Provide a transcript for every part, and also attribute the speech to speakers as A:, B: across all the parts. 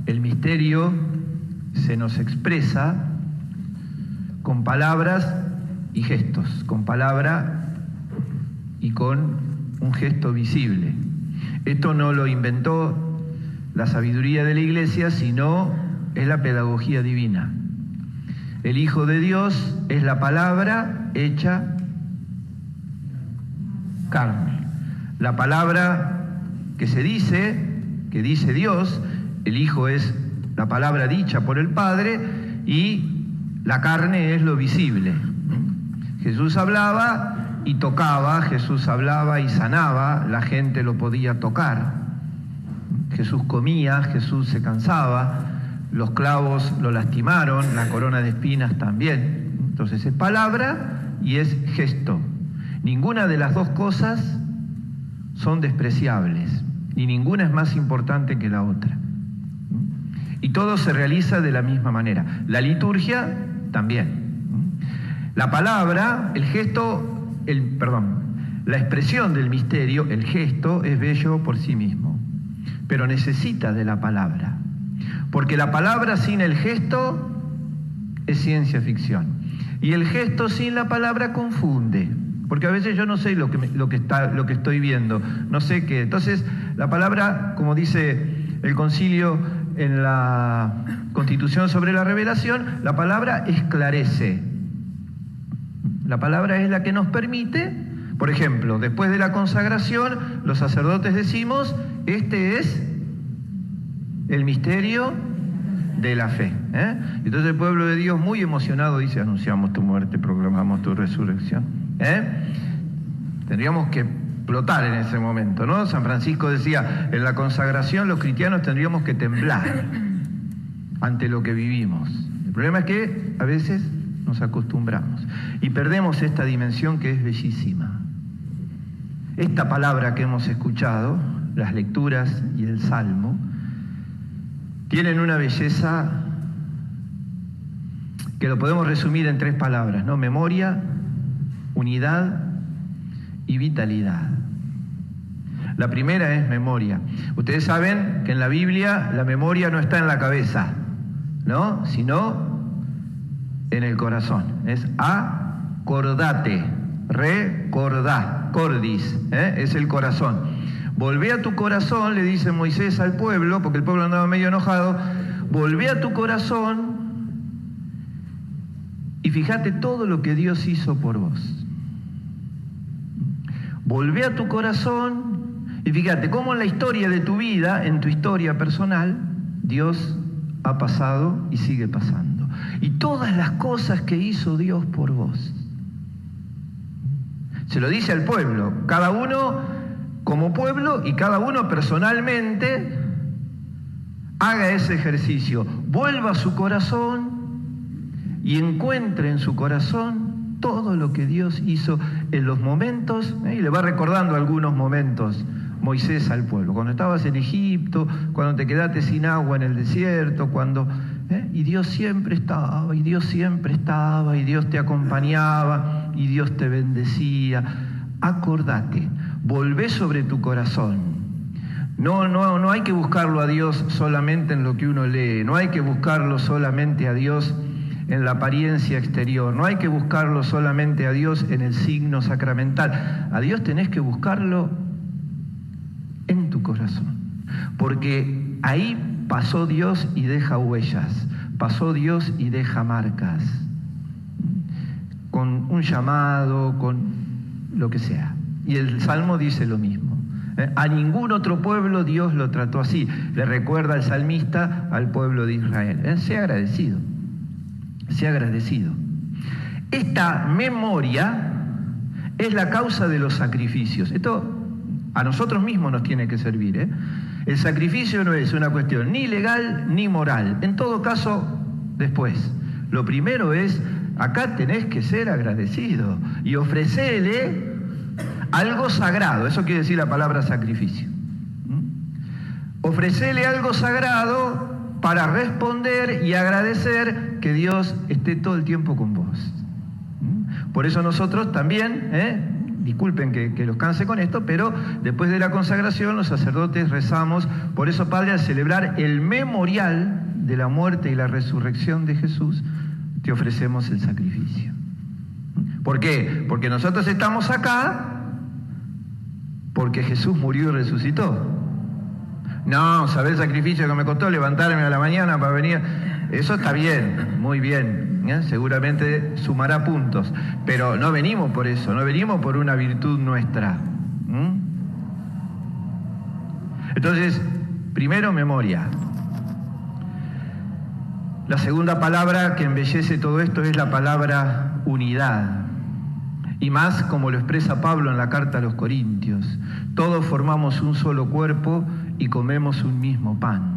A: el misterio se nos expresa con palabras y gestos, con palabra y con un gesto visible. Esto no lo inventó la sabiduría de la Iglesia, sino es la pedagogía divina. El Hijo de Dios es la palabra hecha carne. La palabra que se dice, que dice Dios, el Hijo es la palabra dicha por el Padre y la carne es lo visible. Jesús hablaba y tocaba, Jesús hablaba y sanaba, la gente lo podía tocar. Jesús comía, Jesús se cansaba, los clavos lo lastimaron, la corona de espinas también. Entonces es palabra y es gesto. Ninguna de las dos cosas son despreciables, ni ninguna es más importante que la otra. Y todo se realiza de la misma manera. La liturgia también. La palabra, el gesto, la expresión del misterio, el gesto, es bello por sí mismo, pero necesita de la palabra, porque la palabra sin el gesto es ciencia ficción, y el gesto sin la palabra confunde, porque a veces yo no sé lo que estoy viendo, no sé qué. Entonces, la palabra, como dice el concilio en la Constitución sobre la Revelación, la palabra esclarece. La palabra es la que nos permite, por ejemplo, después de la consagración, los sacerdotes decimos, este es el misterio de la fe. Entonces el pueblo de Dios, muy emocionado, dice, anunciamos tu muerte, proclamamos tu resurrección. Tendríamos que explotar en ese momento, ¿no? San Francisco decía, en la consagración los cristianos tendríamos que temblar ante lo que vivimos. El problema es que a veces nos acostumbramos y perdemos esta dimensión que es bellísima. Esta palabra que hemos escuchado, las lecturas y el Salmo, tienen una belleza que lo podemos resumir en 3 palabras, ¿no? Memoria, unidad y vitalidad. La primera es memoria. Ustedes saben que en la Biblia la memoria no está en la cabeza, ¿no? Sino en el corazón. Es acordate, recordá, cordis, es el corazón. Volvé a tu corazón, le dice Moisés al pueblo, porque el pueblo andaba medio enojado, volvé a tu corazón y fíjate todo lo que Dios hizo por vos. Volvé a tu corazón y fíjate cómo en la historia de tu vida, en tu historia personal, Dios ha pasado y sigue pasando. Y todas las cosas que hizo Dios por vos. Se lo dice al pueblo, cada uno como pueblo y cada uno personalmente haga ese ejercicio. Vuelva a su corazón y encuentre en su corazón todo lo que Dios hizo en los momentos, y le va recordando algunos momentos Moisés al pueblo, cuando estabas en Egipto, cuando te quedaste sin agua en el desierto, y Dios siempre estaba, y Dios siempre estaba, y Dios te acompañaba, y Dios te bendecía. Acordate, volvé sobre tu corazón. No hay que buscarlo a Dios solamente en lo que uno lee, no hay que buscarlo solamente a Dios en la apariencia exterior, no hay que buscarlo solamente a Dios en el signo sacramental. A Dios tenés que buscarlo en tu corazón, porque ahí pasó Dios y deja huellas, pasó Dios y deja marcas, con un llamado, con lo que sea. Y el Salmo dice lo mismo. A ningún otro pueblo Dios lo trató así. Le recuerda el salmista al pueblo de Israel. Sea agradecido. Sea agradecido. Esta memoria es la causa de los sacrificios. Esto a nosotros mismos nos tiene que servir. El sacrificio no es una cuestión ni legal ni moral. En todo caso, después. Lo primero es, acá tenés que ser agradecido y ofrecerle algo sagrado. Eso quiere decir la palabra sacrificio. Ofrecerle algo sagrado para responder y agradecer que Dios esté todo el tiempo con vos. Por eso nosotros también disculpen que los canse con esto, pero después de la consagración los sacerdotes rezamos, por eso, Padre, al celebrar el memorial de la muerte y la resurrección de Jesús, te ofrecemos el sacrificio. ¿Por qué? Porque nosotros estamos acá porque Jesús murió y resucitó. No, ¿sabés el sacrificio que me costó levantarme a la mañana para venir? Eso está bien, muy bien, ¿eh? Seguramente sumará puntos, pero no venimos por eso, no venimos por una virtud nuestra. Entonces, primero, memoria. La segunda palabra que embellece todo esto es la palabra unidad. Y más como lo expresa Pablo en la carta a los Corintios. Todos formamos un solo cuerpo y comemos un mismo pan.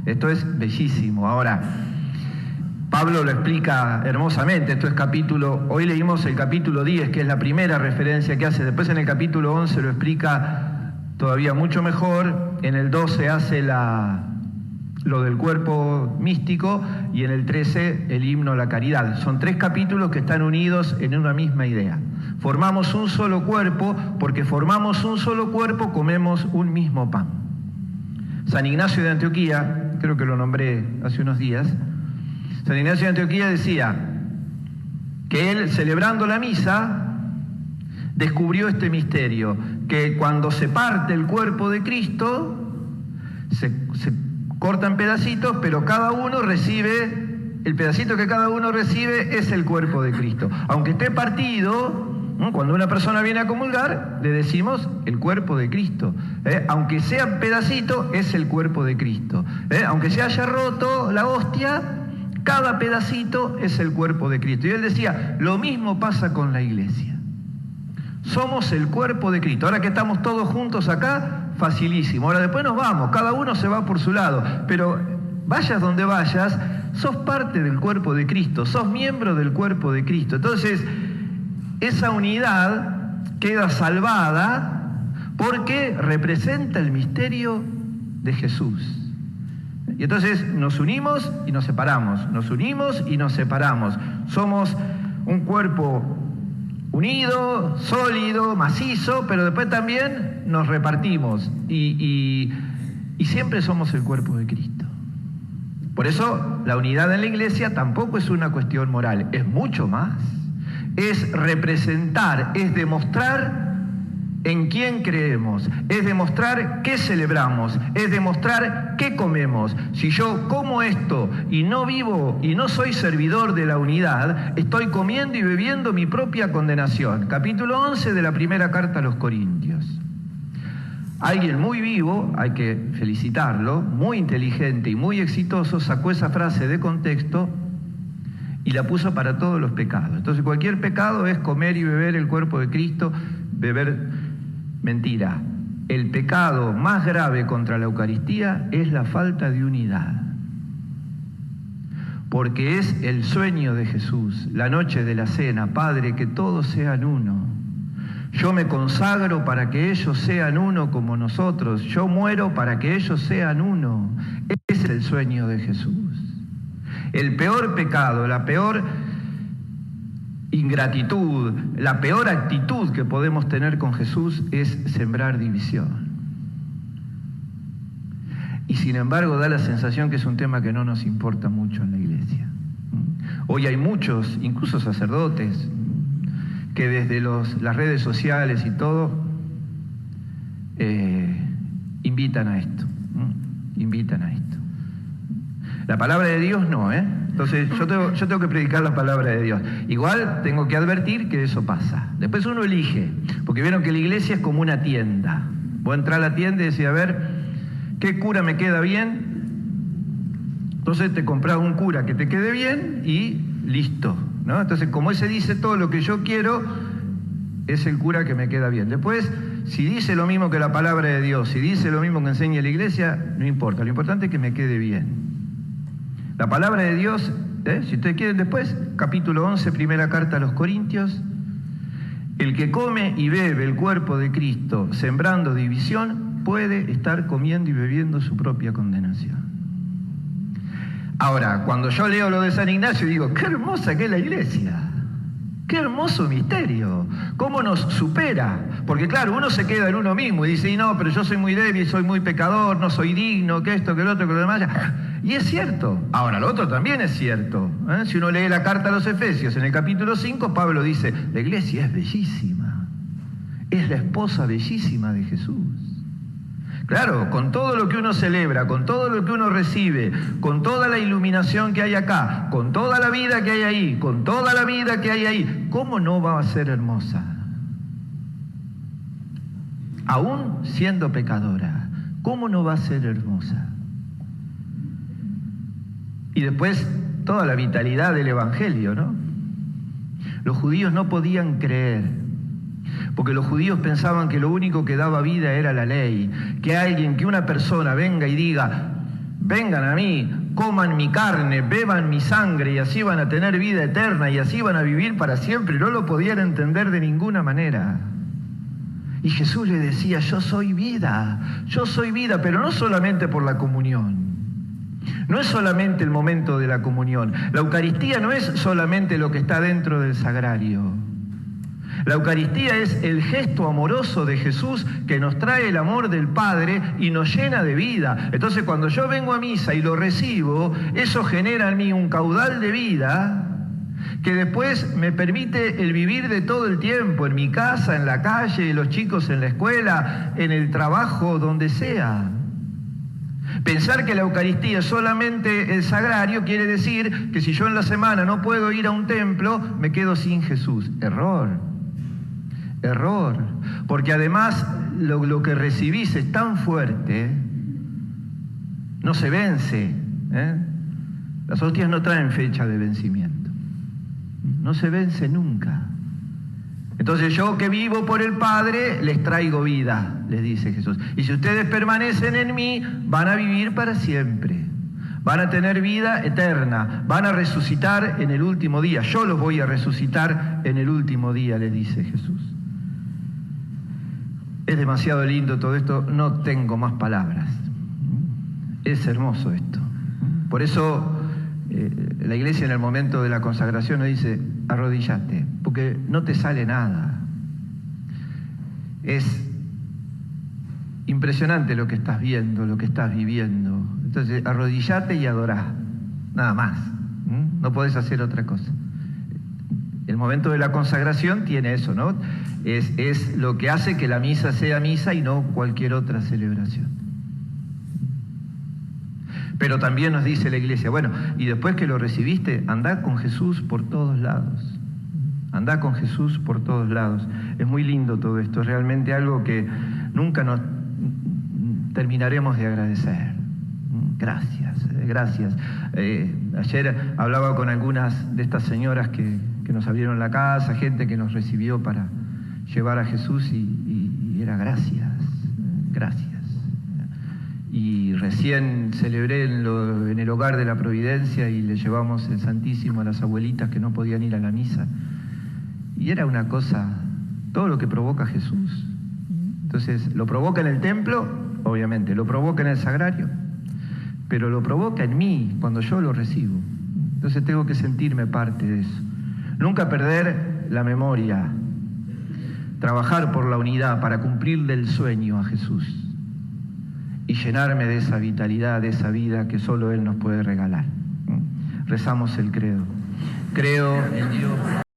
A: Esto es bellísimo. Ahora, Pablo lo explica hermosamente. Esto es hoy leímos el capítulo 10, que es la primera referencia que hace. Después en el capítulo 11 lo explica todavía mucho mejor. En el 12 hace lo del cuerpo místico, y en el 13 el himno a la caridad. Son 3 capítulos que están unidos en una misma idea. Formamos un solo cuerpo, porque formamos un solo cuerpo, comemos un mismo pan. San Ignacio de Antioquía, creo que lo nombré hace unos días, San Ignacio de Antioquía decía que él, celebrando la misa, descubrió este misterio, que cuando se parte el cuerpo de Cristo, se cortan pedacitos, pero cada uno recibe, el pedacito que cada uno recibe es el cuerpo de Cristo. Aunque esté partido, cuando una persona viene a comulgar, le decimos el cuerpo de Cristo. Aunque sea pedacito, es el cuerpo de Cristo. Aunque se haya roto la hostia, cada pedacito es el cuerpo de Cristo. Y él decía, lo mismo pasa con la iglesia. Somos el cuerpo de Cristo. Ahora que estamos todos juntos acá, facilísimo. Ahora después nos vamos, cada uno se va por su lado, pero vayas donde vayas, sos parte del cuerpo de Cristo, sos miembro del cuerpo de Cristo. Entonces, esa unidad queda salvada porque representa el misterio de Jesús. Y entonces nos unimos y nos separamos, nos unimos y nos separamos. Somos un cuerpo unido, sólido, macizo, pero después también nos repartimos y siempre somos el cuerpo de Cristo. Por eso la unidad en la iglesia tampoco es una cuestión moral, es mucho más. Es representar, es demostrar en quién creemos, es demostrar qué celebramos, es demostrar qué comemos. Si yo como esto y no vivo y no soy servidor de la unidad, estoy comiendo y bebiendo mi propia condenación. Capítulo 11 de la primera carta a los Corintios. Alguien muy vivo, hay que felicitarlo, muy inteligente y muy exitoso, sacó esa frase de contexto y la puso para todos los pecados. Entonces cualquier pecado es comer y beber el cuerpo de Cristo, beber. Mentira. El pecado más grave contra la Eucaristía es la falta de unidad. Porque es el sueño de Jesús, la noche de la cena. Padre, que todos sean uno. Yo me consagro para que ellos sean uno como nosotros. Yo muero para que ellos sean uno. Ese es el sueño de Jesús. El peor pecado, la peor ingratitud, la peor actitud que podemos tener con Jesús es sembrar división. Y sin embargo da la sensación que es un tema que no nos importa mucho en la iglesia. Hoy hay muchos, incluso sacerdotes, que desde las redes sociales y todo, invitan a esto. Invitan a esto. La palabra de Dios no, Entonces yo tengo que predicar la palabra de Dios. Igual tengo que advertir que eso pasa. Después uno elige, porque vieron que la iglesia es como una tienda. Vos entrás a la tienda y decís, a ver, ¿qué cura me queda bien? Entonces te comprás un cura que te quede bien y listo, ¿no? Entonces, como ese dice todo lo que yo quiero, es el cura que me queda bien. Después, si dice lo mismo que la palabra de Dios, si dice lo mismo que enseña la iglesia, no importa. Lo importante es que me quede bien. La palabra de Dios, si ustedes quieren después, capítulo 11, primera carta a los Corintios, el que come y bebe el cuerpo de Cristo sembrando división, puede estar comiendo y bebiendo su propia condenación. Ahora, cuando yo leo lo de San Ignacio, digo, qué hermosa que es la iglesia, Qué hermoso misterio. ¿Cómo nos supera? Porque claro, uno se queda en uno mismo y dice, y no, pero yo soy muy débil, soy muy pecador, no soy digno, que esto, que lo otro, que lo demás. Y es cierto. Ahora, lo otro también es cierto. Si uno lee la carta a los Efesios, en el capítulo 5, Pablo dice, la iglesia es bellísima. Es la esposa bellísima de Jesús. Claro, con todo lo que uno celebra, con todo lo que uno recibe, con toda la iluminación que hay acá, con toda la vida que hay ahí, con toda la vida que hay ahí, ¿cómo no va a ser hermosa? Aún siendo pecadora, ¿cómo no va a ser hermosa? Y después toda la vitalidad del Evangelio, ¿no? Los judíos no podían creer, porque los judíos pensaban que lo único que daba vida era la ley, que una persona venga y diga, vengan a mí, coman mi carne, beban mi sangre y así van a tener vida eterna y así van a vivir para siempre. No lo podían entender de ninguna manera. Y Jesús le decía, yo soy vida, pero no solamente por la comunión. No es solamente el momento de la comunión. La Eucaristía no es solamente lo que está dentro del sagrario. La Eucaristía es el gesto amoroso de Jesús que nos trae el amor del Padre y nos llena de vida. Entonces, cuando yo vengo a misa y lo recibo, eso genera en mí un caudal de vida que después me permite el vivir de todo el tiempo, en mi casa, en la calle, los chicos en la escuela, en el trabajo, donde sea. Pensar que la Eucaristía es solamente el sagrario quiere decir que si yo en la semana no puedo ir a un templo, me quedo sin Jesús. Error. Porque además lo que recibís es tan fuerte, no se vence. Las hostias no traen fecha de vencimiento. No se vence nunca. Entonces yo que vivo por el Padre, les traigo vida, les dice Jesús. Y si ustedes permanecen en mí, van a vivir para siempre. Van a tener vida eterna. Van a resucitar en el último día. Yo los voy a resucitar en el último día, les dice Jesús. Es demasiado lindo todo esto, no tengo más palabras. Es hermoso esto. Por eso la iglesia en el momento de la consagración nos dice, arrodillate, porque no te sale nada. Es impresionante lo que estás viendo, lo que estás viviendo. Entonces, arrodillate y adorá, nada más. No podés hacer otra cosa. El momento de la consagración tiene eso, ¿no? Es lo que hace que la misa sea misa y no cualquier otra celebración. Pero también nos dice la iglesia, bueno, y después que lo recibiste, andá con Jesús por todos lados. Andá con Jesús por todos lados. Es muy lindo todo esto, es realmente algo que nunca nos terminaremos de agradecer. Gracias. Ayer hablaba con algunas de estas señoras que nos abrieron la casa, gente que nos recibió para llevar a Jesús y era gracias. Y recién celebré en el hogar de la Providencia y le llevamos el Santísimo a las abuelitas que no podían ir a la misa. Y era una cosa, todo lo que provoca Jesús. Entonces, lo provoca en el templo, obviamente, lo provoca en el sagrario, pero lo provoca en mí cuando yo lo recibo. Entonces tengo que sentirme parte de eso. Nunca perder la memoria. Trabajar por la unidad para cumplirle el sueño a Jesús y llenarme de esa vitalidad, de esa vida que solo Él nos puede regalar. Rezamos el credo. Creo en Dios.